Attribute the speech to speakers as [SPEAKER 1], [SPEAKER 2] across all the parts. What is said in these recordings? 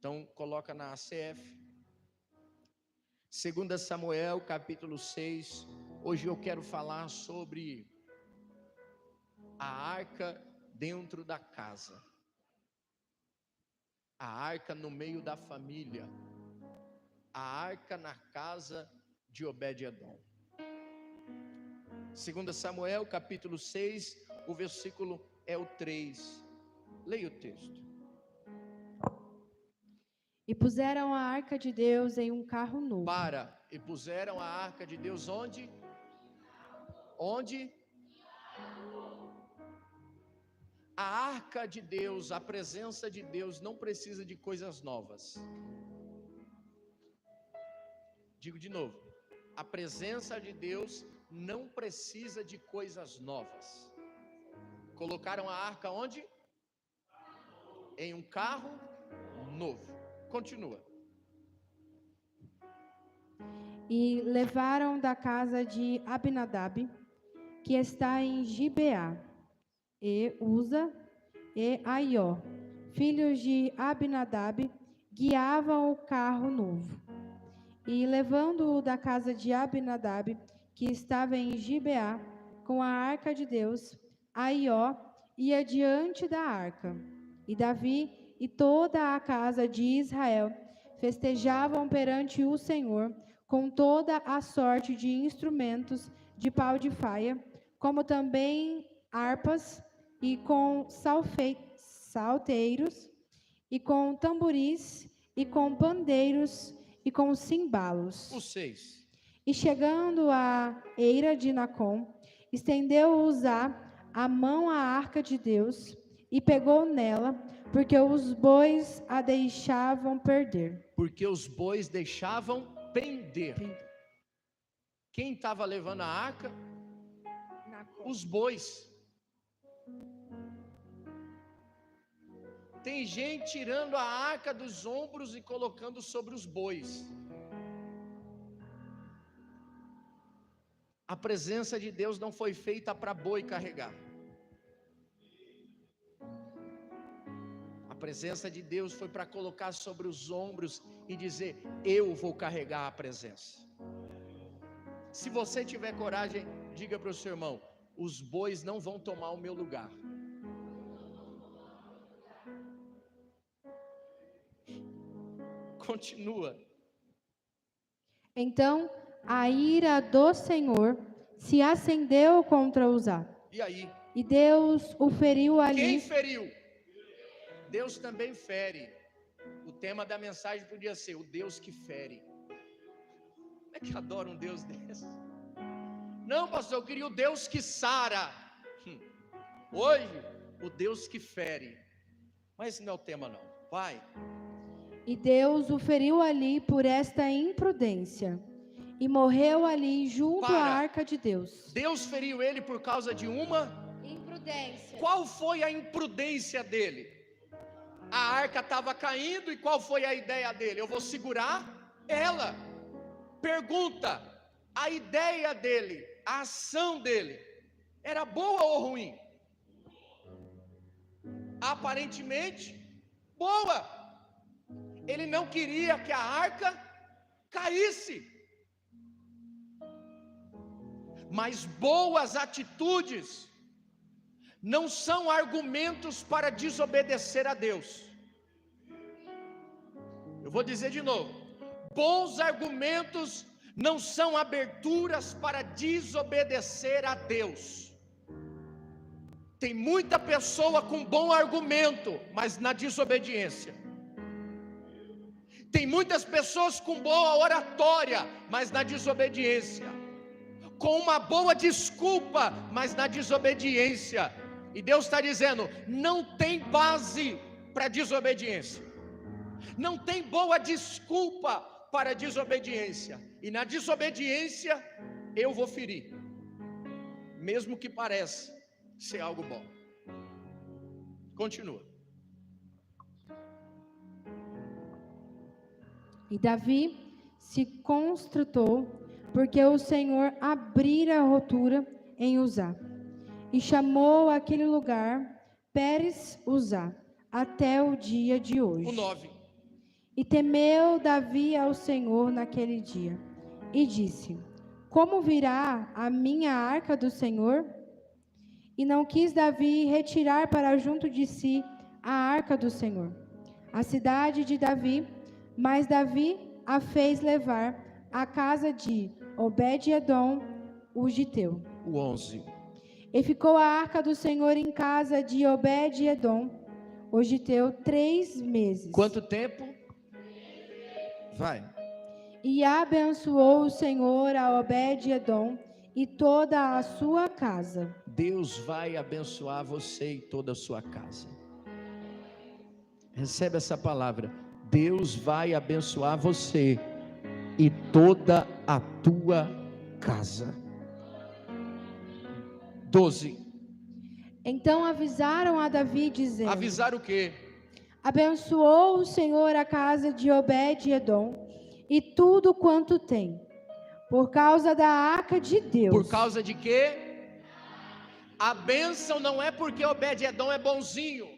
[SPEAKER 1] Então, coloca na ACF. 2 Samuel, capítulo 6. Hoje eu quero falar sobre a arca dentro da casa. A arca no meio da família. A arca na casa de Obed-edom. 2 Samuel, capítulo 6, o versículo é o 3. Leia o texto.
[SPEAKER 2] E puseram a arca de Deus em um carro novo.
[SPEAKER 1] E puseram a arca de Deus onde? Onde? A arca de Deus, a presença de Deus não precisa de coisas novas. Digo de novo, a presença de Deus não precisa de coisas novas. Colocaram a arca onde? Em um carro novo. Continua.
[SPEAKER 2] E levaram da casa de Abinadab, que está em Gibeá, e Uza e Aió, filhos de Abinadab, guiavam o carro novo. E levando-o da casa de Abinadab, que estava em Gibeá, com a arca de Deus, Aió ia diante da arca. E Davi e toda a casa de Israel festejavam perante o Senhor com toda a sorte de instrumentos de pau de faia, como também harpas, e com salteiros, e com tamboris, e com pandeiros, e com cimbalos.
[SPEAKER 1] O 6.
[SPEAKER 2] E chegando à eira de Nacon, estendeu Uzá a mão à arca de Deus, e pegou nela, porque os bois a deixavam perder.
[SPEAKER 1] Porque os bois deixavam pender. Quem estava levando a arca?
[SPEAKER 2] Nacon.
[SPEAKER 1] Os bois. Tem gente tirando a arca dos ombros e colocando sobre os bois. A presença de Deus não foi feita para boi carregar. A presença de Deus foi para colocar sobre os ombros e dizer: eu vou carregar a presença. Se você tiver coragem, diga para o seu irmão: os bois não vão tomar o meu lugar. Continua.
[SPEAKER 2] Então a ira do Senhor se acendeu contra Uzá.
[SPEAKER 1] E aí?
[SPEAKER 2] E Deus o feriu ali.
[SPEAKER 1] Quem feriu? Deus também fere. O tema da mensagem podia ser: o Deus que fere. Como é que adora um Deus desse? Não, pastor, eu queria o Deus que sara. Hoje, o Deus que fere. Mas esse não é o tema não. Vai.
[SPEAKER 2] E Deus o feriu ali por esta imprudência, e morreu ali junto à arca de Deus.
[SPEAKER 1] Deus feriu ele por causa de uma
[SPEAKER 2] imprudência.
[SPEAKER 1] Qual foi a imprudência dele? A arca estava caindo e qual foi a ideia dele? Eu vou segurar ela. Pergunta: a ideia dele, a ação dele, era boa ou ruim? Aparentemente boa. Ele não queria que a arca caísse. Mas boas atitudes não são argumentos para desobedecer a Deus. Eu vou dizer de novo: bons argumentos não são aberturas para desobedecer a Deus. Tem muita pessoa com bom argumento, mas na desobediência. Tem muitas pessoas com boa oratória, mas na desobediência. Com uma boa desculpa, mas na desobediência. E Deus está dizendo: não tem base para desobediência. Não tem boa desculpa para desobediência. E na desobediência eu vou ferir, mesmo que pareça ser algo bom. Continua.
[SPEAKER 2] E Davi se constritou, porque o Senhor abrira a rotura em Uzá, e chamou aquele lugar Pérez Uzá, até o dia de hoje.
[SPEAKER 1] O 9.
[SPEAKER 2] E temeu Davi ao Senhor naquele dia, e disse: como virá a minha arca do Senhor? E não quis Davi retirar para junto de si a arca do Senhor, a cidade de Davi, mas Davi a fez levar à casa de Obed-edom, o giteu.
[SPEAKER 1] O 11.
[SPEAKER 2] E ficou a arca do Senhor em casa de Obed-edom, o giteu, 3 meses.
[SPEAKER 1] Quanto tempo? Vai.
[SPEAKER 2] E abençoou o Senhor a Obed-edom e toda a sua casa.
[SPEAKER 1] Deus vai abençoar você e toda a sua casa. Recebe essa palavra. Deus vai abençoar você e toda a tua casa. 12.
[SPEAKER 2] Então avisaram a Davi, dizendo:
[SPEAKER 1] Avisar o quê?
[SPEAKER 2] abençoou o Senhor a casa de Obed-edom e tudo quanto tem, por causa da arca de Deus.
[SPEAKER 1] Por causa de quê? A bênção não é porque Obed-edom é bonzinho.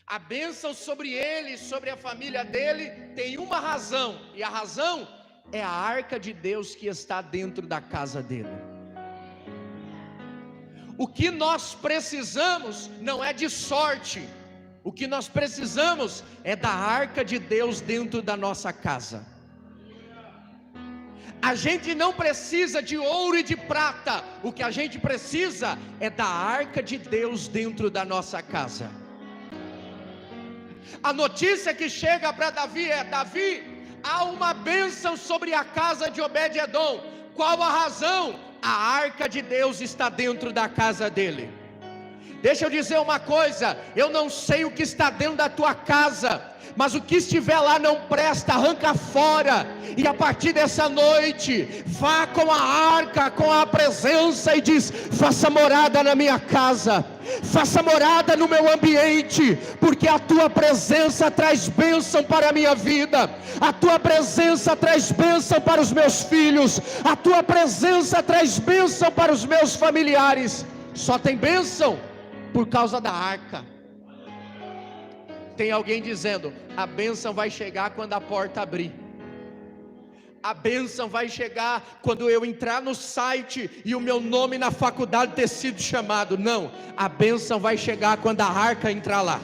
[SPEAKER 1] A bênção sobre ele, sobre a família dele, tem uma razão. E a razão é a arca de Deus que está dentro da casa dele. O que nós precisamos não é de sorte. O que nós precisamos é da arca de Deus dentro da nossa casa. A gente não precisa de ouro e de prata. O que a gente precisa é da arca de Deus dentro da nossa casa. A notícia que chega para Davi é: Davi, há uma bênção sobre a casa de Obed-edom. Qual a razão? A arca de Deus está dentro da casa dele. Deixa eu dizer uma coisa, eu não sei o que está dentro da tua casa, mas o que estiver lá não presta, arranca fora, e a partir dessa noite, vá com a arca, com a presença e diz: faça morada na minha casa, faça morada no meu ambiente, porque a tua presença traz bênção para a minha vida, a tua presença traz bênção para os meus filhos, a tua presença traz bênção para os meus familiares. Só tem bênção por causa da arca. Tem alguém dizendo: a bênção vai chegar quando a porta abrir. A bênção vai chegar quando eu entrar no site e o meu nome na faculdade ter sido chamado. Não, a bênção vai chegar quando a arca entrar lá.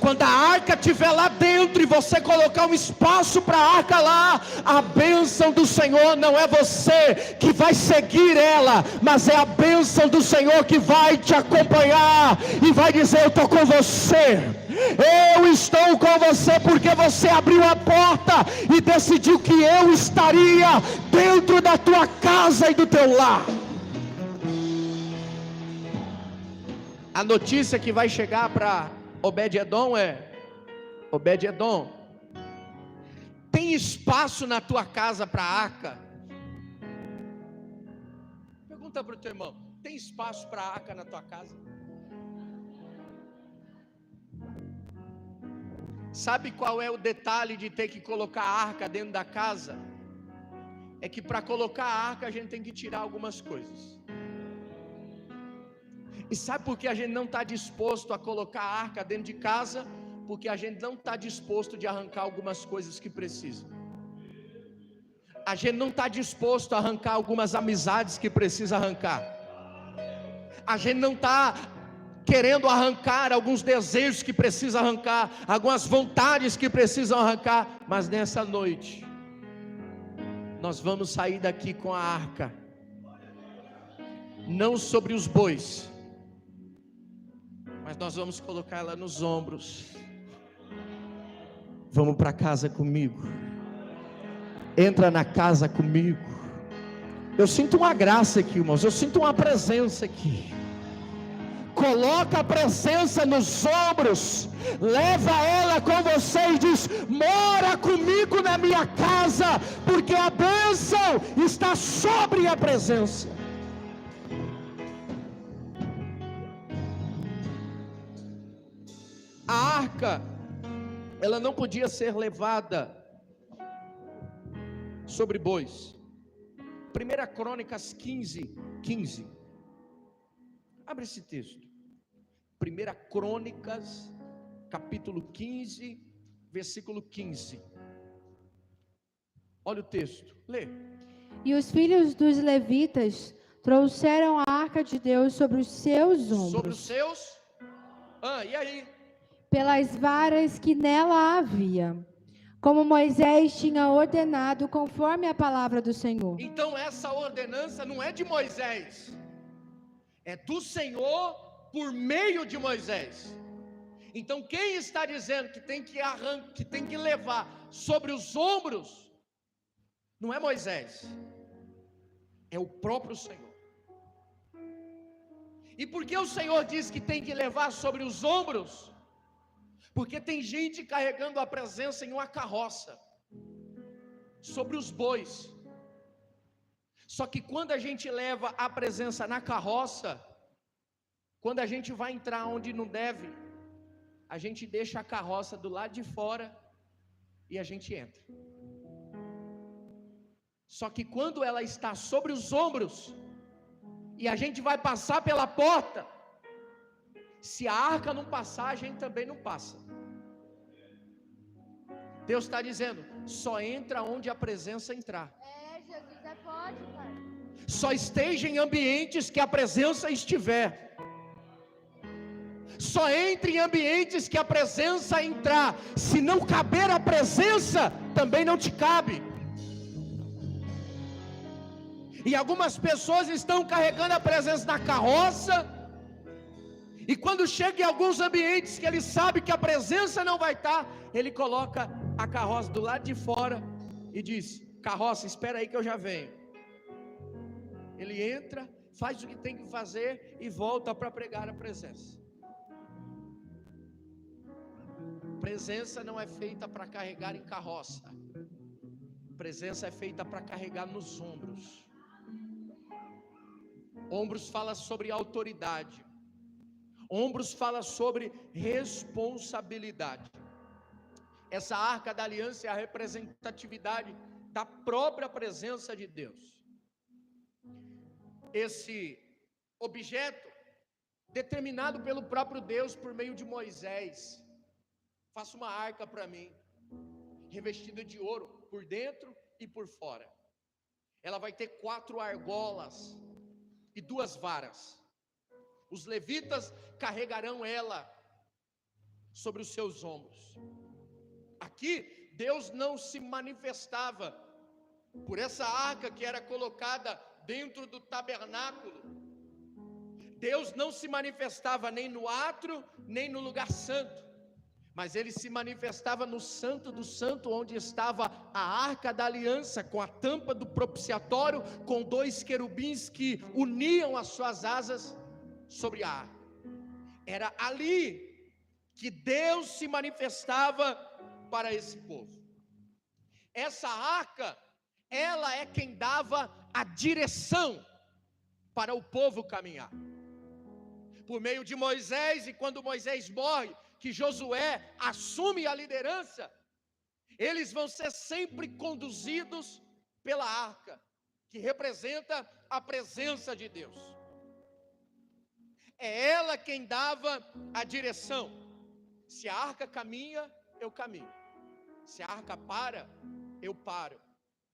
[SPEAKER 1] Quando a arca estiver lá dentro e você colocar um espaço para a arca lá, a bênção do Senhor não é você que vai seguir ela, mas é a bênção do Senhor que vai te acompanhar e vai dizer: eu estou com você, eu estou com você, porque você abriu a porta e decidiu que eu estaria dentro da tua casa e do teu lar. A notícia que vai chegar para Obed-edom é: Obed-edom, tem espaço na tua casa para a arca? Pergunta para o teu irmão: tem espaço para a arca na tua casa? Sabe qual é o detalhe de ter que colocar a arca dentro da casa? É que para colocar a arca a gente tem que tirar algumas coisas. E sabe por que a gente não está disposto a colocar a arca dentro de casa? Porque a gente não está disposto de arrancar algumas coisas que precisam. A gente não está disposto a arrancar algumas amizades que precisa arrancar. A gente não está querendo arrancar alguns desejos que precisa arrancar, algumas vontades que precisam arrancar. Mas nessa noite, nós vamos sair daqui com a arca, não sobre os bois, mas nós vamos colocar ela nos ombros. Vamos para casa comigo. Entra na casa comigo. Eu sinto uma graça aqui, irmãos. Eu sinto uma presença aqui. Coloca a presença nos ombros. Leva ela com você e diz: mora comigo na minha casa, porque a bênção está sobre a presença. A arca, ela não podia ser levada sobre bois. 1 Crônicas 15. Abre esse texto. 1 Crônicas, capítulo 15, versículo 15. Olha o texto, lê.
[SPEAKER 2] E os filhos dos levitas trouxeram a arca de Deus sobre os seus ombros.
[SPEAKER 1] Sobre os seus? E aí?
[SPEAKER 2] Pelas varas que nela havia, como Moisés tinha ordenado conforme a palavra do Senhor.
[SPEAKER 1] Então essa ordenança não é de Moisés, é do Senhor por meio de Moisés. Então quem está dizendo que tem que levar sobre os ombros, não é Moisés, é o próprio Senhor. E por que o Senhor diz que tem que levar sobre os ombros? Porque tem gente carregando a presença em uma carroça, sobre os bois. Só que quando a gente leva a presença na carroça, quando a gente vai entrar onde não deve, a gente deixa a carroça do lado de fora e a gente entra. Só que quando ela está sobre os ombros e a gente vai passar pela porta, se a arca não passar, a gente também não passa. Deus está dizendo, só entra onde a presença entrar.
[SPEAKER 3] Jesus, pode, Pai.
[SPEAKER 1] Só esteja em ambientes que a presença estiver. Só entre em ambientes que a presença entrar. Se não caber a presença, também não te cabe. E algumas pessoas estão carregando a presença na carroça, e quando chega em alguns ambientes que ele sabe que a presença não vai estar, ele coloca a carroça do lado de fora e diz, carroça, espera aí que eu já venho. Ele entra, faz o que tem que fazer e volta para pregar a presença. Presença não é feita para carregar em carroça. Presença é feita para carregar nos ombros. Ombros fala sobre autoridade. Ombros fala sobre responsabilidade. Essa arca da aliança é a representatividade da própria presença de Deus. Esse objeto, determinado pelo próprio Deus por meio de Moisés, faça uma arca para mim, revestida de ouro por dentro e por fora. Ela vai ter 4 argolas e 2 varas. Os levitas carregarão ela sobre os seus ombros. Aqui, Deus não se manifestava por essa arca que era colocada dentro do tabernáculo. Deus não se manifestava nem no átrio, nem no lugar santo, mas Ele se manifestava no Santo do Santo, onde estava a Arca da Aliança, com a tampa do propiciatório, com 2 querubins que uniam as suas asas sobre a arca. Era ali que Deus se manifestava para esse povo. Essa arca, ela é quem dava a direção para o povo caminhar. Por meio de Moisés, e quando Moisés morre, que Josué assume a liderança, eles vão ser sempre conduzidos pela arca, que representa a presença de Deus. É ela quem dava a direção. Se a arca caminha, eu caminho. Se a arca para, eu paro.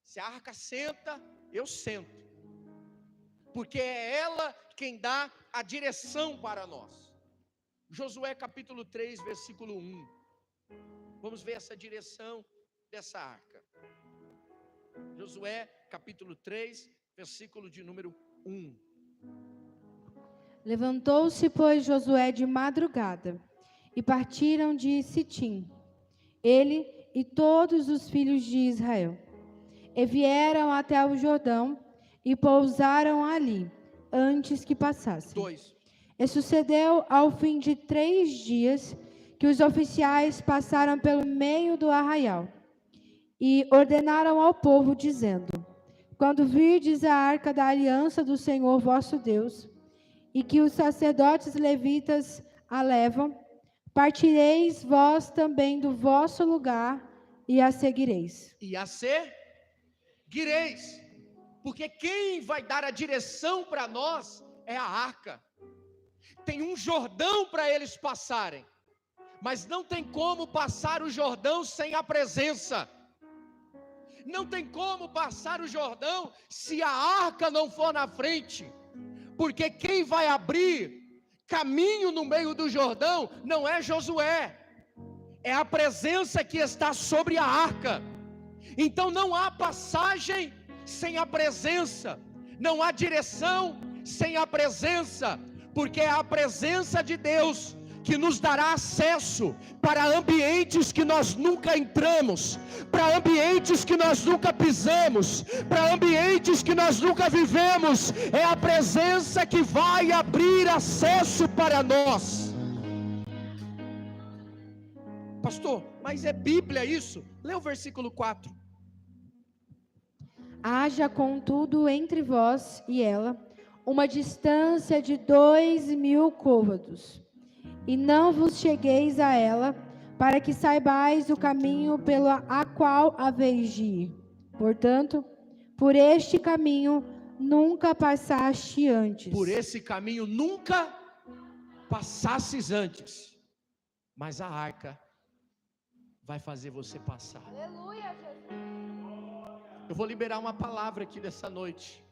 [SPEAKER 1] Se a arca senta, eu sento. Porque é ela quem dá a direção para nós. Josué capítulo 3, versículo 1. Vamos ver essa direção dessa arca. Josué capítulo 3, versículo de número 1.
[SPEAKER 2] Levantou-se, pois, Josué de madrugada, e partiram de Sitim, ele e todos os filhos de Israel, e vieram até o Jordão, e pousaram ali, antes que passassem.
[SPEAKER 1] 2.
[SPEAKER 2] E sucedeu ao fim de 3 dias, que os oficiais passaram pelo meio do arraial, e ordenaram ao povo, dizendo: quando virdes a arca da aliança do Senhor vosso Deus, e que os sacerdotes levitas a levam, partireis vós também do vosso lugar, e a seguireis.
[SPEAKER 1] E a seguireis. Porque quem vai dar a direção para nós é a arca. Tem um Jordão para eles passarem, Mas não tem como passar o Jordão sem a presença. Não tem como passar o Jordão se a arca não for na frente. Porque quem vai abrir caminho no meio do Jordão não é Josué, é a presença que está sobre a arca. Então não há passagem sem a presença, não há direção sem a presença, porque é a presença de Deus que nos dará acesso para ambientes que nós nunca entramos, para ambientes que nós nunca pisamos, para ambientes que nós nunca vivemos. É a presença que vai abrir acesso para nós. Pastor, mas é Bíblia isso? Lê o versículo 4.
[SPEAKER 2] Haja contudo entre vós e ela uma distância de 2.000 côvados, e não vos chegueis a ela, para que saibais o caminho pelo a qual haveis de ir. Portanto, por este caminho nunca passaste antes.
[SPEAKER 1] Por esse caminho nunca passasses antes, mas a arca vai fazer você passar.
[SPEAKER 3] Aleluia, Jesus.
[SPEAKER 1] Eu vou liberar uma palavra aqui dessa noite.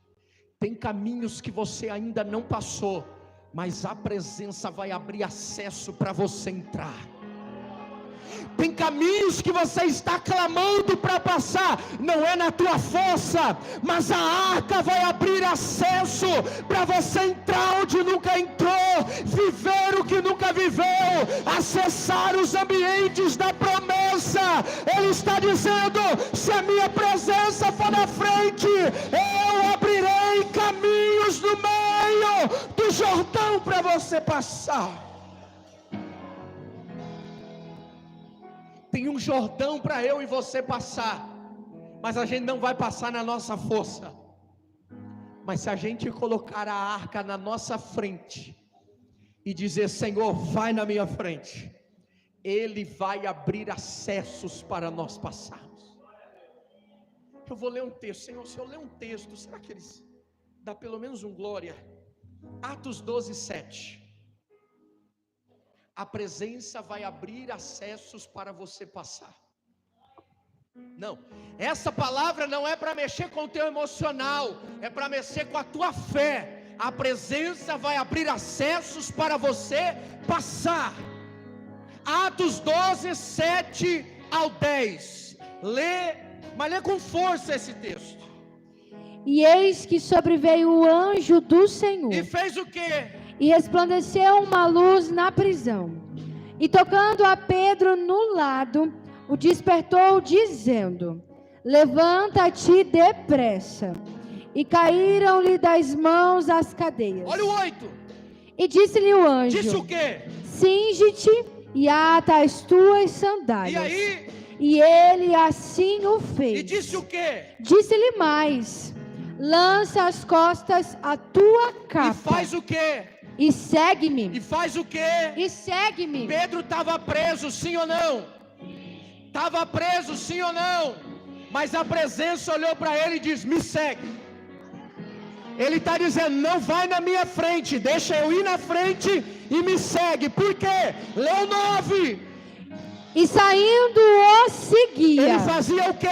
[SPEAKER 1] Tem caminhos que você ainda não passou, mas a presença vai abrir acesso para você entrar. Tem caminhos que você está clamando para passar, não é na tua força, mas a arca vai abrir acesso para você entrar onde nunca entrou, viver o que nunca viveu, acessar os ambientes da promessa. Ele está dizendo: se a minha presença for na frente, eu abrirei caminhos no meio do Jordão para você passar. Tem um Jordão para eu e você passar, mas a gente não vai passar na nossa força. Mas se a gente colocar a arca na nossa frente e dizer: Senhor, vai na minha frente, Ele vai abrir acessos para nós passarmos. Eu vou ler um texto. Senhor, se eu ler um texto, será que eles dá pelo menos um glória? Atos 12, 7. A presença vai abrir acessos para você passar. Não, essa palavra não é para mexer com o teu emocional, é para mexer com a tua fé. A presença vai abrir acessos para você passar. Atos 12, 7 ao 10. Lê, mas lê com força esse texto.
[SPEAKER 2] E eis que sobreveio o anjo do Senhor.
[SPEAKER 1] E fez o quê?
[SPEAKER 2] E resplandeceu uma luz na prisão. E tocando a Pedro no lado, o despertou, dizendo: levanta-te depressa. E caíram-lhe das mãos as cadeias.
[SPEAKER 1] Olha o 8.
[SPEAKER 2] E disse-lhe o anjo:
[SPEAKER 1] Disse o quê?
[SPEAKER 2] cinge-te e ata as tuas sandálias.
[SPEAKER 1] E aí?
[SPEAKER 2] E ele assim o fez.
[SPEAKER 1] E disse o quê?
[SPEAKER 2] Disse-lhe mais: lança as costas a tua capa.
[SPEAKER 1] E faz o quê?
[SPEAKER 2] E segue-me.
[SPEAKER 1] E faz o quê?
[SPEAKER 2] E segue-me.
[SPEAKER 1] Pedro estava preso, sim ou não? Estava preso, sim ou não? Mas a presença olhou para ele e disse: me segue. Ele está dizendo: não vai na minha frente, deixa eu ir na frente e me segue. Por quê? Lê o 9.
[SPEAKER 2] E saindo o seguia.
[SPEAKER 1] Ele fazia o quê?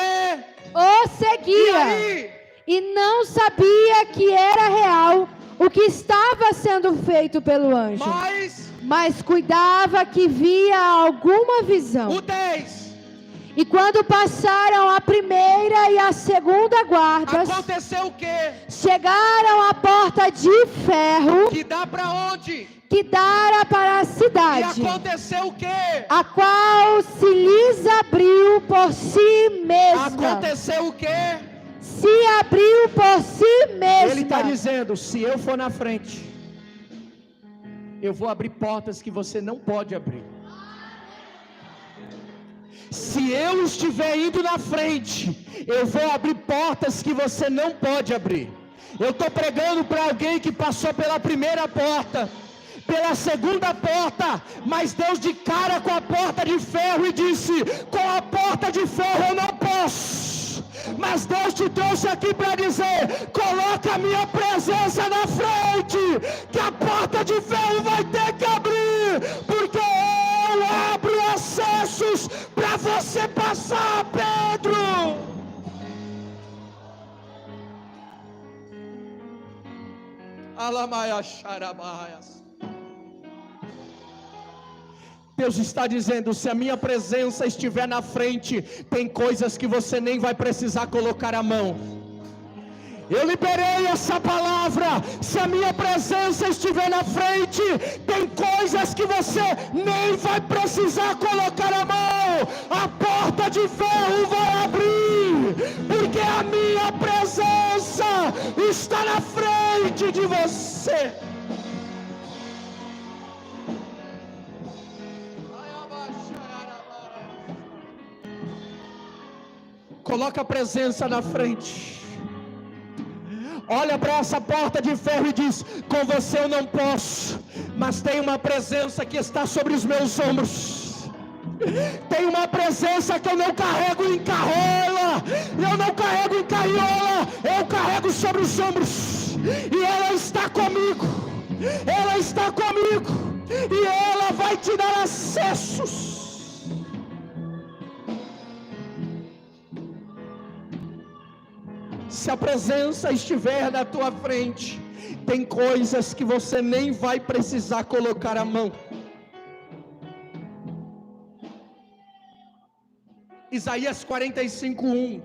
[SPEAKER 2] O
[SPEAKER 1] E
[SPEAKER 2] seguia.
[SPEAKER 1] aí?
[SPEAKER 2] E não sabia que era real o que estava sendo feito pelo anjo. Mas cuidava que via alguma visão.
[SPEAKER 1] O 10.
[SPEAKER 2] E quando passaram a primeira e a segunda guardas,
[SPEAKER 1] Aconteceu o quê?
[SPEAKER 2] chegaram à porta de ferro
[SPEAKER 1] Que dá para onde?
[SPEAKER 2] que dara para a
[SPEAKER 1] E
[SPEAKER 2] cidade,
[SPEAKER 1] aconteceu o quê?
[SPEAKER 2] a qual se lhes abriu por si mesma.
[SPEAKER 1] Aconteceu o quê?
[SPEAKER 2] Se abriu por si mesma.
[SPEAKER 1] Ele está dizendo: se eu for na frente, eu vou abrir portas que você não pode abrir. Se eu estiver indo na frente, eu vou abrir portas que você não pode abrir. Eu estou pregando para alguém que passou pela primeira porta, pela segunda porta, mas Deus de cara com a porta de ferro e disse: com a porta de ferro eu não posso. Mas Deus te trouxe aqui para dizer: coloca a minha presença na frente, que a porta de ferro vai ter que abrir, porque eu abro degraus para você passar, Pedro. Alamaia Xarabaias. Deus está dizendo: se a minha presença estiver na frente, tem coisas que você nem vai precisar colocar a mão. Eu liberei essa palavra. Se a minha presença estiver na frente, tem coisas que você nem vai precisar colocar a mão. A porta de ferro vai abrir, porque a minha presença está na frente de você. Coloca a presença na frente. Olha para essa porta de ferro e diz: com você eu não posso, mas tem uma presença que está sobre os meus ombros. Tem uma presença que eu não carrego em carrola, eu não carrego em carriola, eu carrego sobre os ombros. E ela está comigo, ela está comigo, e ela vai te dar acessos. Se a presença estiver na tua frente, tem coisas que você nem vai precisar colocar a mão. Isaías 45:1.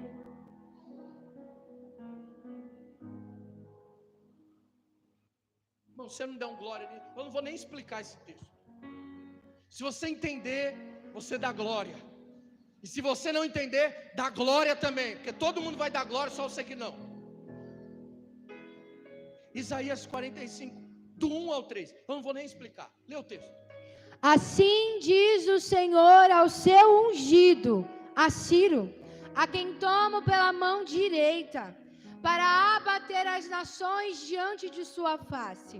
[SPEAKER 1] Irmão, você não dá um glória, eu não vou nem explicar esse texto. Se você entender, você dá glória. E se você não entender, dá glória também, porque todo mundo vai dar glória, só você que não. Isaías 45, do 1 ao 3. Eu não vou nem explicar. Lê o texto.
[SPEAKER 2] Assim diz o Senhor ao seu ungido, a Ciro, a quem tomo pela mão direita, para abater as nações diante de sua face,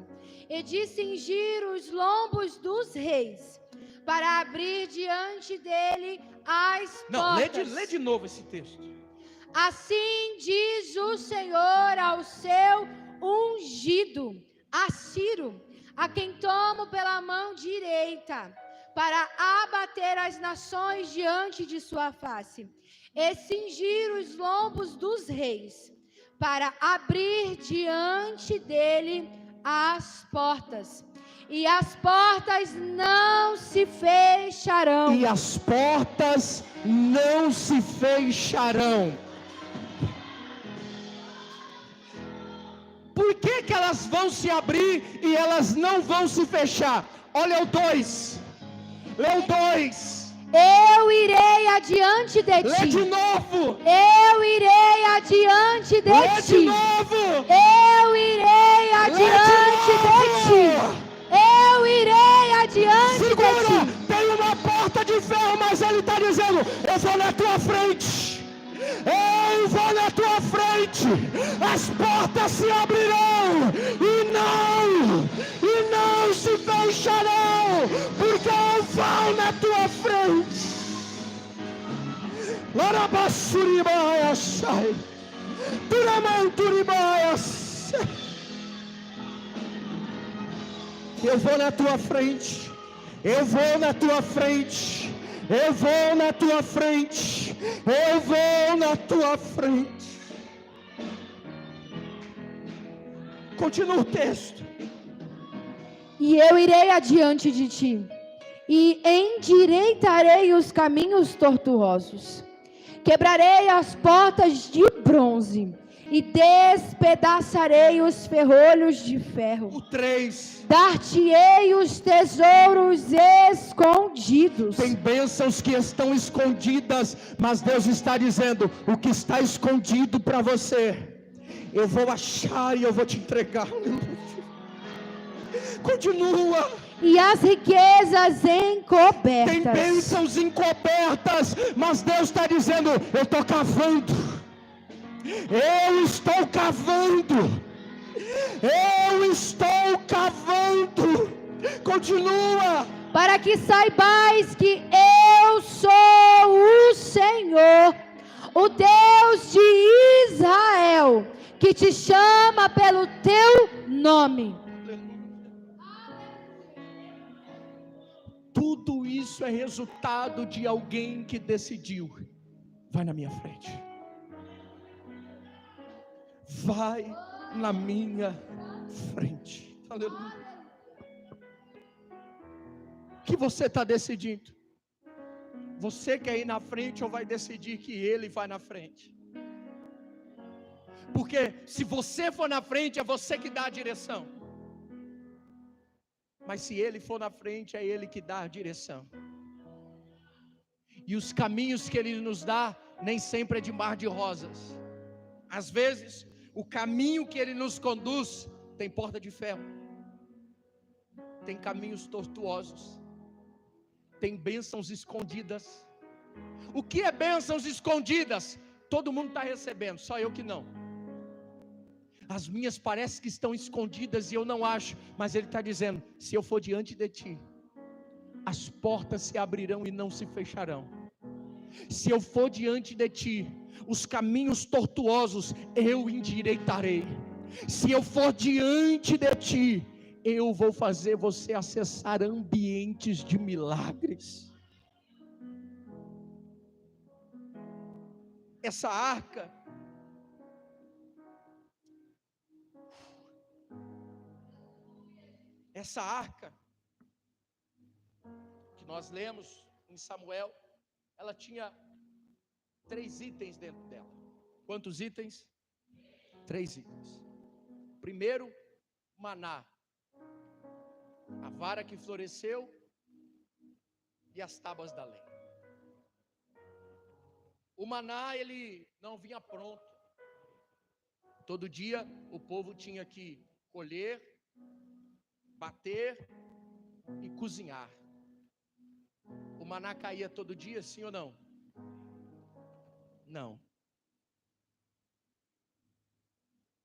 [SPEAKER 2] e de cingir os lombos dos reis, para abrir diante dele as portas.
[SPEAKER 1] Lê de novo esse texto.
[SPEAKER 2] Assim diz o Senhor ao seu ungido, a Ciro, a quem tomo pela mão direita, para abater as nações diante de sua face, e cingir os lombos dos reis, para abrir diante dele as portas. E as portas não se fecharão.
[SPEAKER 1] E as portas não se fecharão. Por que que elas vão se abrir e elas não vão se fechar? Olha o 2. Lê o 2.
[SPEAKER 2] Eu irei adiante de ti.
[SPEAKER 1] Lê de novo.
[SPEAKER 2] Eu irei adiante de
[SPEAKER 1] Lê
[SPEAKER 2] ti.
[SPEAKER 1] de novo.
[SPEAKER 2] Eu irei adiante de ti. Eu irei adiante
[SPEAKER 1] Segura,
[SPEAKER 2] de ti.
[SPEAKER 1] tem uma porta de ferro, mas ele está dizendo: eu vou na tua frente. Eu vou na tua frente. As portas se abrirão e não se fecharão, porque eu vou na tua frente. Larabassuribaia sai. Turamanturibaia sai. Eu vou na tua frente, eu vou na tua frente, eu vou na tua frente, eu vou na tua frente. Continua o texto.
[SPEAKER 2] E eu irei adiante de ti, e endireitarei os caminhos tortuosos. Quebrarei as portas de bronze, e despedaçarei os ferrolhos de ferro.
[SPEAKER 1] O 3.
[SPEAKER 2] Dar-te-ei os tesouros escondidos.
[SPEAKER 1] Tem bênçãos que estão escondidas, mas Deus está dizendo: o que está escondido para você, eu vou achar e eu vou te entregar. Continua.
[SPEAKER 2] E as riquezas encobertas.
[SPEAKER 1] Tem bênçãos encobertas, mas Deus está dizendo: eu estou cavando. Eu estou cavando. Eu estou cavando. Continua.
[SPEAKER 2] Para que saibais que eu sou o Senhor, o Deus de Israel, que te chama pelo teu nome.
[SPEAKER 1] Tudo isso isso é resultado de alguém que decidiu: vai na minha frente, vai na minha frente. Aleluia. O que você está decidindo? Você quer ir na frente ou vai decidir que ele vai na frente? Porque se você for na frente, é você que dá a direção. Mas se ele for na frente, é ele que dá a direção. E os caminhos que ele nos dá, nem sempre é de mar de rosas. Às vezes, o caminho que ele nos conduz, tem porta de ferro, tem caminhos tortuosos, tem bênçãos escondidas. O que é bênçãos escondidas? Todo mundo está recebendo, só eu que não. As minhas parece que estão escondidas e eu não acho, mas ele está dizendo: se eu for diante de ti, as portas se abrirão e não se fecharão. Se eu for diante de ti, os caminhos tortuosos eu endireitarei. Se eu for diante de ti, eu vou fazer você acessar ambientes de milagres. Essa arca, que nós lemos em Samuel, ela tinha 3 itens dentro dela. Quantos itens? 3 itens. Primeiro, maná, a vara que floresceu e as tábuas da lei. O maná, ele não vinha pronto. Todo dia o povo tinha que colher, bater e cozinhar. O maná caía todo dia, sim ou não? Não.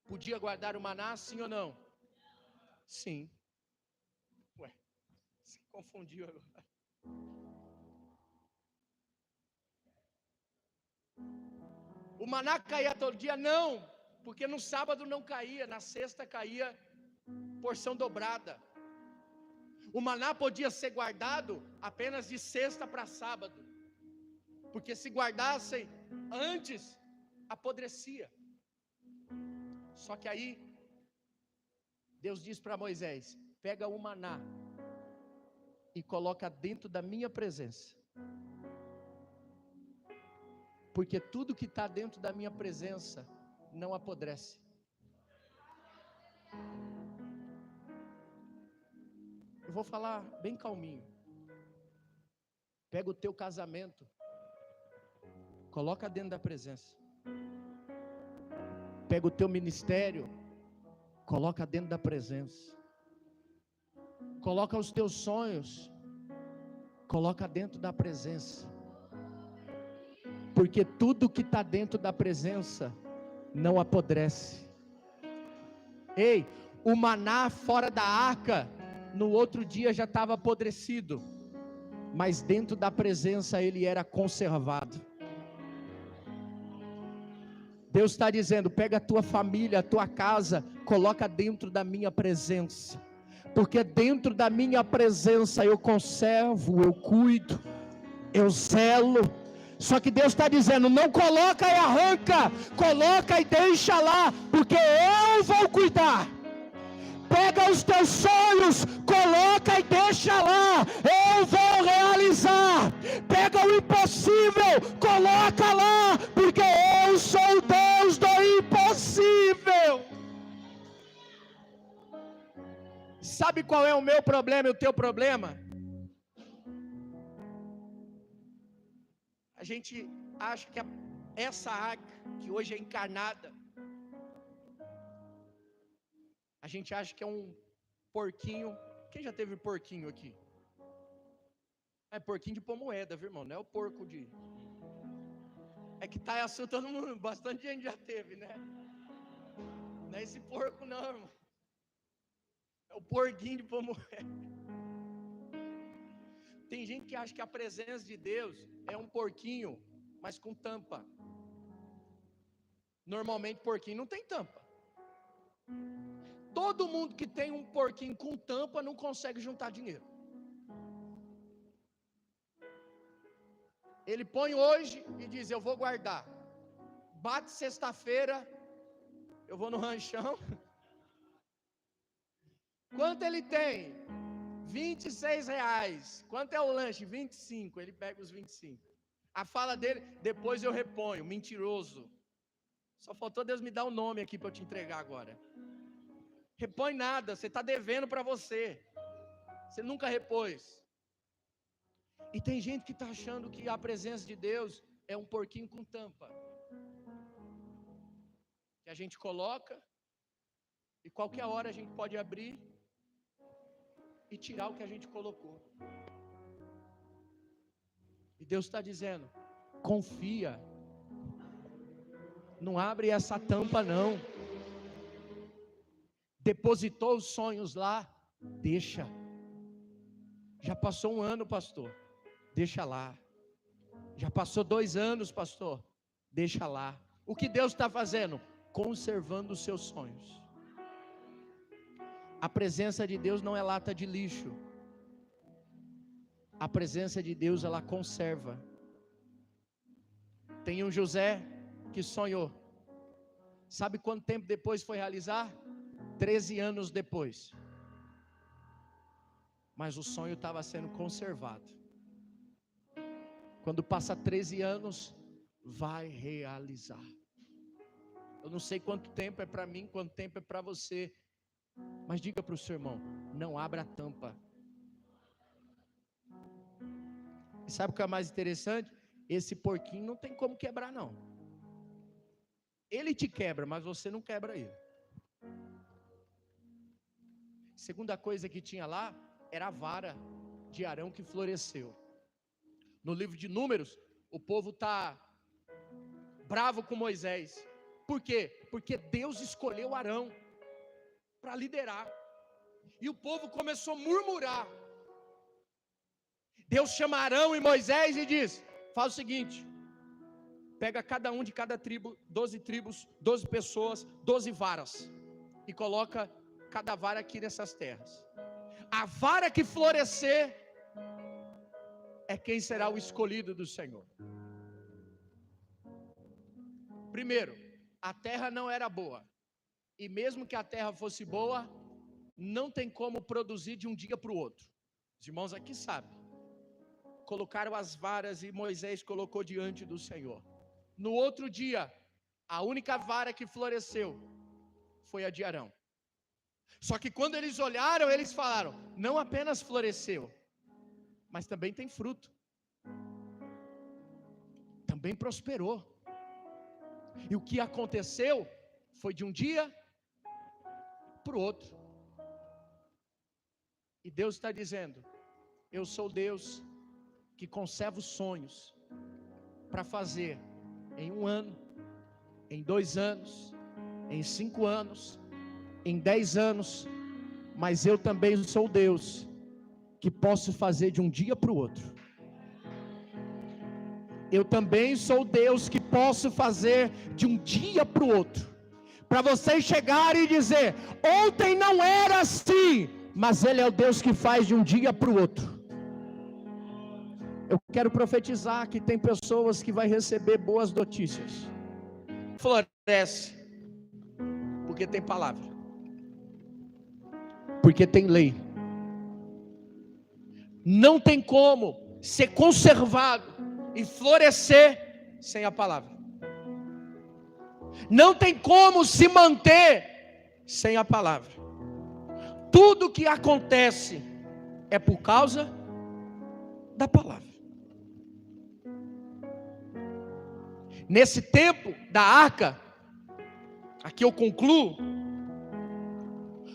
[SPEAKER 1] Podia guardar o maná, sim ou não? Sim. Ué, se confundiu agora. O maná caía todo dia? Não, porque no sábado não caía, na sexta caía porção dobrada. O maná podia ser guardado apenas de sexta para sábado, porque se guardassem antes, apodrecia. Só que aí, Deus diz para Moisés: pega o maná e coloca dentro da minha presença, porque tudo que está dentro da minha presença não apodrece. Eu vou falar bem calminho. Pega o teu casamento, coloca dentro da presença. Pega o teu ministério, coloca dentro da presença. Coloca os teus sonhos, coloca dentro da presença. Porque tudo que está dentro da presença não apodrece. Ei, o maná fora da arca, no outro dia já estava apodrecido, mas dentro da presença ele era conservado. Deus está dizendo: pega a tua família, a tua casa, coloca dentro da minha presença, porque dentro da minha presença eu conservo, eu cuido, eu zelo. Só que Deus está dizendo: não coloca e arranca, coloca e deixa lá, porque eu vou cuidar. Pega os teus sonhos, coloca e deixa lá, eu vou realizar. Pega o impossível, coloca lá, porque eu sou o Deus do impossível. Sabe qual é o meu problema e o teu problema? A gente acha que essa arca, que hoje é encarnada, a gente acha que é um porquinho. Quem já teve porquinho aqui? É porquinho de pôr moeda, viu, irmão? Não é o porco de... É que tá assim, todo mundo, bastante gente já teve, né? Não é esse porco não, irmão. É o porquinho de pôr moeda. Tem gente que acha que a presença de Deus é um porquinho, mas com tampa. Normalmente porquinho não tem tampa. Todo mundo que tem um porquinho com tampa não consegue juntar dinheiro. Ele põe hoje e diz: eu vou guardar. Bate sexta-feira, eu vou no ranchão. Quanto ele tem? R$26. Quanto é o lanche? 25. Ele pega os 25. A fala dele: depois eu reponho. Mentiroso. Só faltou Deus me dar um nome aqui para eu te entregar agora. Repõe nada, você está devendo para você. Você nunca repôs. E tem gente que está achando que a presença de Deus é um porquinho com tampa, que a gente coloca e qualquer hora a gente pode abrir e tirar o que a gente colocou. E Deus está dizendo: confia, não abre essa tampa não. Depositou os sonhos lá, deixa. Já passou 1 ano, pastor, deixa lá. Já passou 2 anos, pastor, deixa lá. O que Deus está fazendo? Conservando os seus sonhos. A presença de Deus não é lata de lixo. A presença de Deus, ela conserva. Tem um José que sonhou. Sabe quanto tempo depois foi realizar? 13 anos depois. Mas o sonho estava sendo conservado. Quando passa 13 anos, vai realizar. Eu não sei quanto tempo é para mim, quanto tempo é para você. Mas diga para o seu irmão: não abra a tampa. E sabe o que é mais interessante? Esse porquinho não tem como quebrar não. Ele te quebra, mas você não quebra ele. Segunda coisa que tinha lá era a vara de Arão que floresceu. No livro de Números, o povo está bravo com Moisés. Por quê? Porque Deus escolheu Arão para liderar. E o povo começou a murmurar. Deus chama Arão e Moisés e diz: faz o seguinte, pega cada um de cada tribo, 12 tribos, 12 pessoas, 12 varas, e coloca cada vara aqui nessas terras. A vara que florescer é quem será o escolhido do Senhor. Primeiro, a terra não era boa. E mesmo que a terra fosse boa, não tem como produzir de um dia para o outro. Os irmãos aqui sabem. Colocaram as varas e Moisés colocou diante do Senhor. No outro dia, a única vara que floresceu foi a de Arão. Só que quando eles olharam, eles falaram: não apenas floresceu, mas também tem fruto. Também prosperou. E o que aconteceu foi de um dia para o outro. E Deus está dizendo: eu sou Deus que conserva os sonhos para fazer em 1 ano, em 2 anos, em 5 anos, em 10 anos. Mas eu também sou Deus que posso fazer de um dia para o outro. Eu também sou Deus que posso fazer de um dia para o outro. Para vocês chegarem e dizer: ontem não era assim, mas Ele é o Deus que faz de um dia para o outro. Eu quero profetizar que tem pessoas que vai receber boas notícias. Floresce, porque tem palavra, porque tem lei. Não tem como ser conservado e florescer sem a palavra. Não tem como se manter sem a palavra. Tudo que acontece é por causa da palavra. Nesse tempo da arca, aqui eu concluo,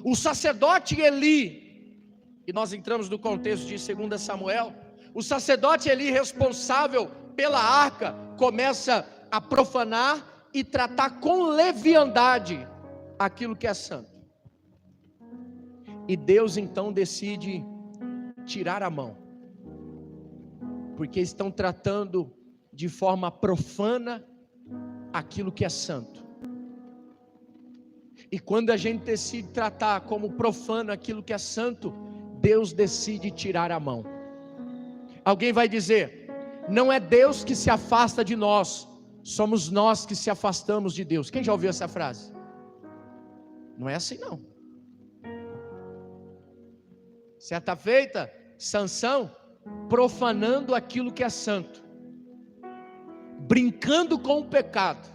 [SPEAKER 1] o sacerdote Eli, e nós entramos no contexto de 2 Samuel, o sacerdote Eli, responsável pela arca, começa a profanar e tratar com leviandade aquilo que é santo. E Deus então decide tirar a mão, porque estão tratando de forma profana aquilo que é santo. E quando a gente decide tratar como profano aquilo que é santo, Deus decide tirar a mão. Alguém vai dizer: Não é Deus que se afasta de nós, somos nós que se afastamos de Deus. Quem já ouviu essa frase? Não é assim não. Certa feita, Sansão, profanando aquilo que é santo, brincando com o pecado,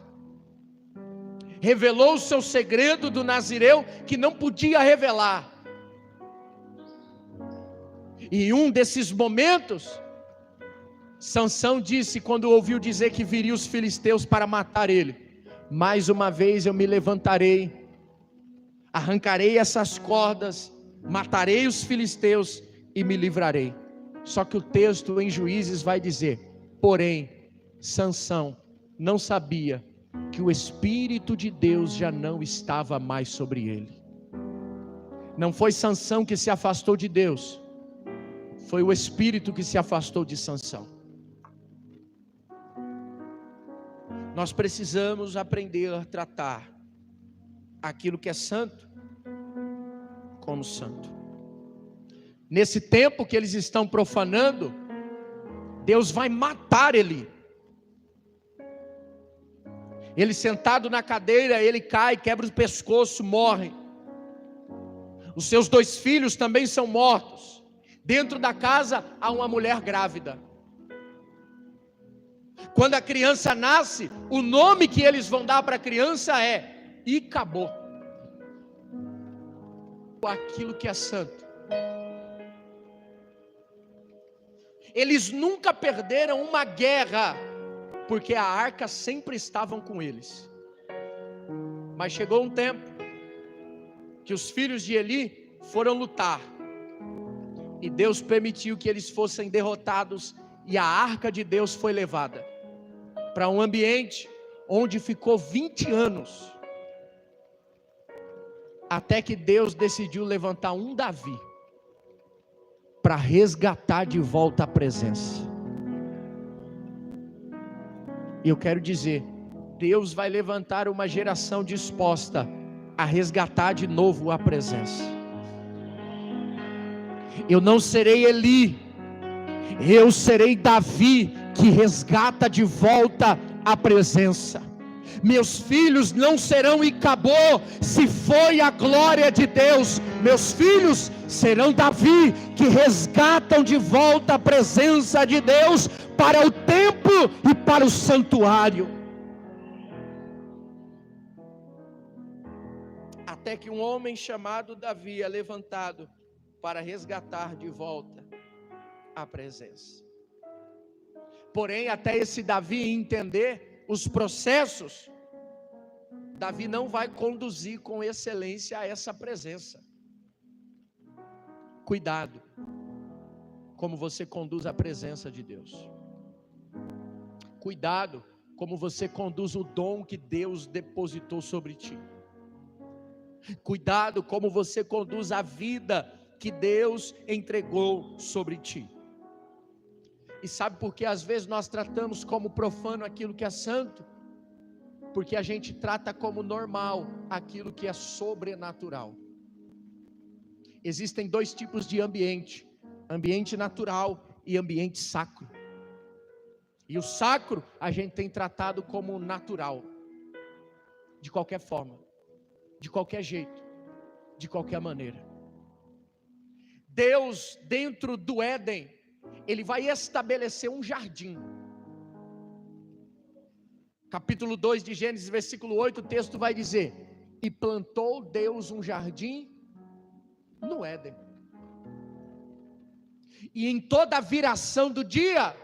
[SPEAKER 1] revelou o seu segredo do nazireu que não podia revelar. E em um desses momentos, Sansão disse, quando ouviu dizer que viriam os filisteus para matar ele: mais uma vez eu me levantarei, arrancarei essas cordas, matarei os filisteus e me livrarei. Só que o texto em Juízes vai dizer: porém, Sansão não sabia que o Espírito de Deus já não estava mais sobre ele. Não foi Sansão que se afastou de Deus, foi o Espírito que se afastou de Sansão. Nós precisamos aprender a tratar aquilo que é santo como santo. Nesse tempo que eles estão profanando, Deus vai matar Eli. Ele sentado na cadeira, ele cai, quebra o pescoço, morre. Os seus 2 filhos também são mortos. Dentro da casa há uma mulher grávida. Quando a criança nasce, o nome que eles vão dar para a criança é Icabô. Aquilo que é santo. Eles nunca perderam uma guerra, porque a arca sempre estavam com eles. Mas chegou um tempo que os filhos de Eli foram lutar, e Deus permitiu que eles fossem derrotados, e a arca de Deus foi levada para um ambiente onde ficou 20 anos, até que Deus decidiu levantar um Davi para resgatar de volta a presença. E eu quero dizer, Deus vai levantar uma geração disposta a resgatar de novo a presença. Eu não serei Eli, eu serei Davi, que resgata de volta a presença. Meus filhos não serão Icabô, se foi a glória de Deus. Meus filhos serão Davi, que resgatam de volta a presença de Deus para o templo e para o santuário. Até que um homem chamado Davi é levantado para resgatar de volta a presença. Porém, até esse Davi entender os processos, Davi não vai conduzir com excelência a essa presença. Cuidado como você conduz a presença de Deus. Cuidado como você conduz o dom que Deus depositou sobre ti. Cuidado como você conduz a vida que Deus entregou sobre ti. E sabe por que às vezes nós tratamos como profano aquilo que é santo? Porque a gente trata como normal aquilo que é sobrenatural. Existem 2 tipos de ambiente: ambiente natural e ambiente sacro. E o sacro a gente tem tratado como natural, de qualquer forma, de qualquer jeito, de qualquer maneira. Deus, dentro do Éden, Ele vai estabelecer um jardim. Capítulo 2 de Gênesis, versículo 8, o texto vai dizer: e plantou Deus um jardim no Éden. E em toda a viração do dia,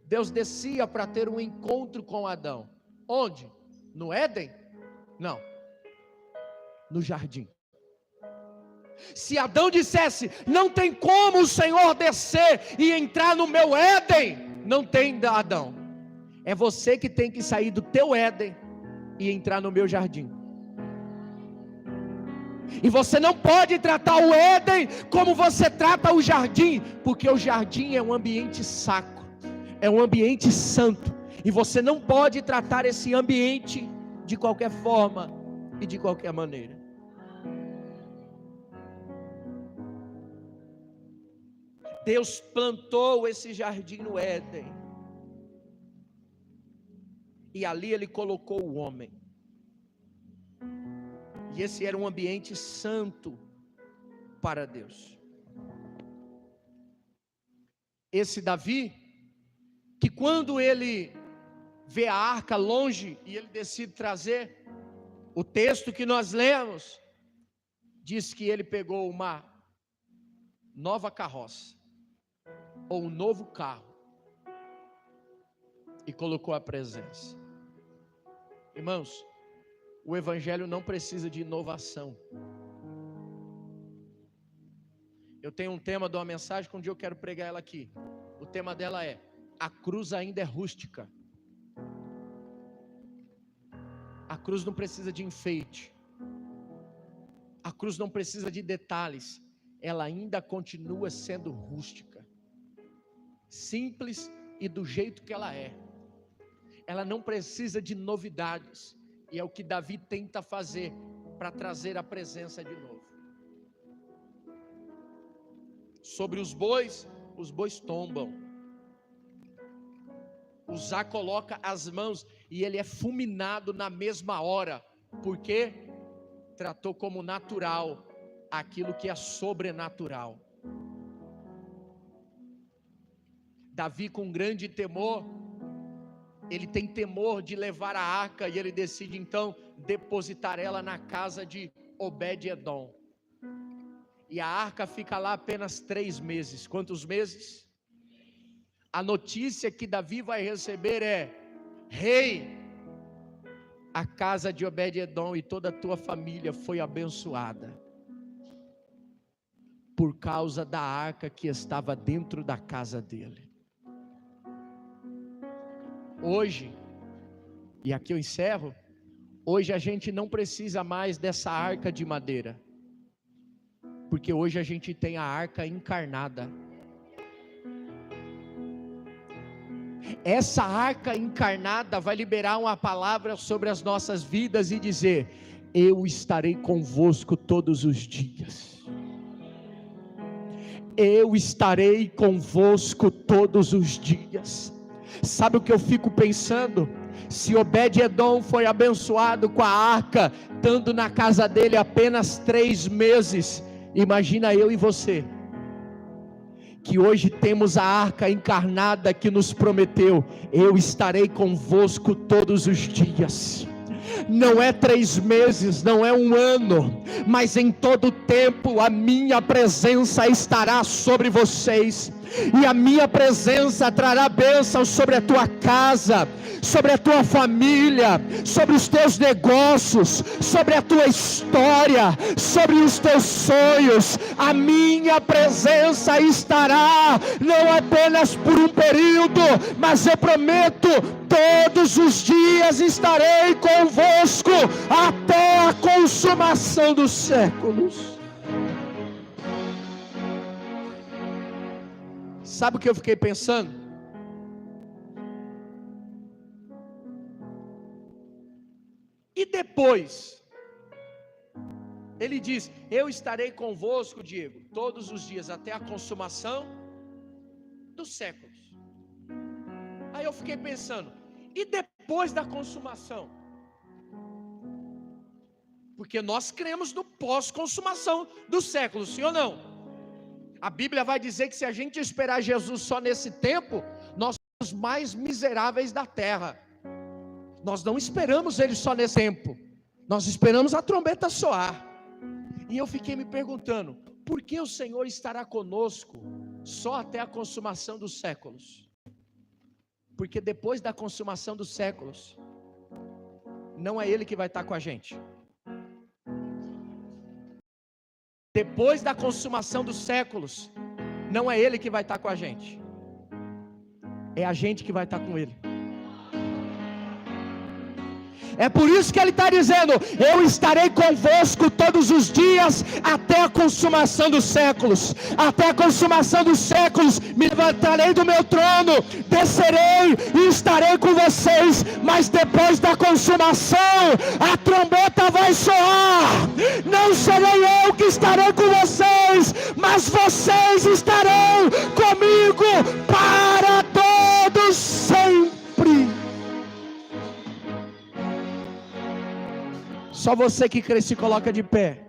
[SPEAKER 1] Deus descia para ter um encontro com Adão. Onde? No Éden? Não, no jardim. Se Adão dissesse: não tem como o Senhor descer e entrar no meu Éden, não tem, Adão. É você que tem que sair do teu Éden e entrar no meu jardim. E você não pode tratar o Éden como você trata o jardim, porque o jardim é um ambiente sacro, é um ambiente santo, e você não pode tratar esse ambiente de qualquer forma e de qualquer maneira. Deus plantou esse jardim no Éden, e ali ele colocou o homem. E esse era um ambiente santo para Deus. Esse Davi, que quando ele vê a arca longe e ele decide trazer, o texto que nós lemos diz que ele pegou uma nova carroça, ou um novo carro, e colocou a presença. Irmãos, o evangelho não precisa de inovação. Eu tenho um tema de uma mensagem que um dia eu quero pregar ela aqui. O tema dela é: a cruz ainda é rústica. A cruz não precisa de enfeite. A cruz não precisa de detalhes. Ela ainda continua sendo rústica, simples e do jeito que ela é. Ela não precisa de novidades. E é o que Davi tenta fazer para trazer a presença de novo. Sobre os bois tombam. Uzá coloca as mãos e ele é fulminado na mesma hora, porque tratou como natural aquilo que é sobrenatural. Davi, com grande temor, ele tem temor de levar a arca e ele decide então depositar ela na casa de Obed-edom. E a arca fica lá apenas 3 meses. Quantos meses? A notícia que Davi vai receber é: rei, a casa de Obed-edom e toda a tua família foi abençoada por causa da arca que estava dentro da casa dele. Hoje, e aqui eu encerro, hoje a gente não precisa mais dessa arca de madeira, porque hoje a gente tem a arca encarnada. Essa arca encarnada vai liberar uma palavra sobre as nossas vidas e dizer: eu estarei convosco todos os dias. Eu estarei convosco todos os dias. Sabe o que eu fico pensando? Se Obed-edom foi abençoado com a arca, estando na casa dele apenas 3 meses, imagina eu e você, que hoje temos a arca encarnada que nos prometeu: eu estarei convosco todos os dias. Não é 3 meses, não é 1 ano, mas em todo tempo a minha presença estará sobre vocês, e a minha presença trará bênção sobre a tua casa, sobre a tua família, sobre os teus negócios, sobre a tua história, sobre os teus sonhos. A minha presença estará, não apenas por um período, mas eu prometo, todos os dias estarei convosco até a consumação dos séculos. Sabe o que eu fiquei pensando? E depois, ele diz: eu estarei convosco, Diego, todos os dias até a consumação dos séculos. Aí eu fiquei pensando: e depois da consumação? Porque nós cremos no pós-consumação dos séculos, sim ou não? A Bíblia vai dizer que se a gente esperar Jesus só nesse tempo, nós somos os mais miseráveis da terra. Nós não esperamos Ele só nesse tempo, nós esperamos a trombeta soar. E eu fiquei me perguntando: por que o Senhor estará conosco só até a consumação dos séculos? Porque depois da consumação dos séculos, não é Ele que vai estar com a gente. Depois da consumação dos séculos, não é Ele que vai estar com a gente, é a gente que vai estar com Ele. É por isso que ele está dizendo: eu estarei convosco todos os dias até a consumação dos séculos. Até a consumação dos séculos me levantarei do meu trono, descerei e estarei com vocês. Mas depois da consumação, a trombeta vai soar. Não serei eu que estarei com vocês, mas vocês estarão comigo para todos sempre. Só você que crê se coloca de pé.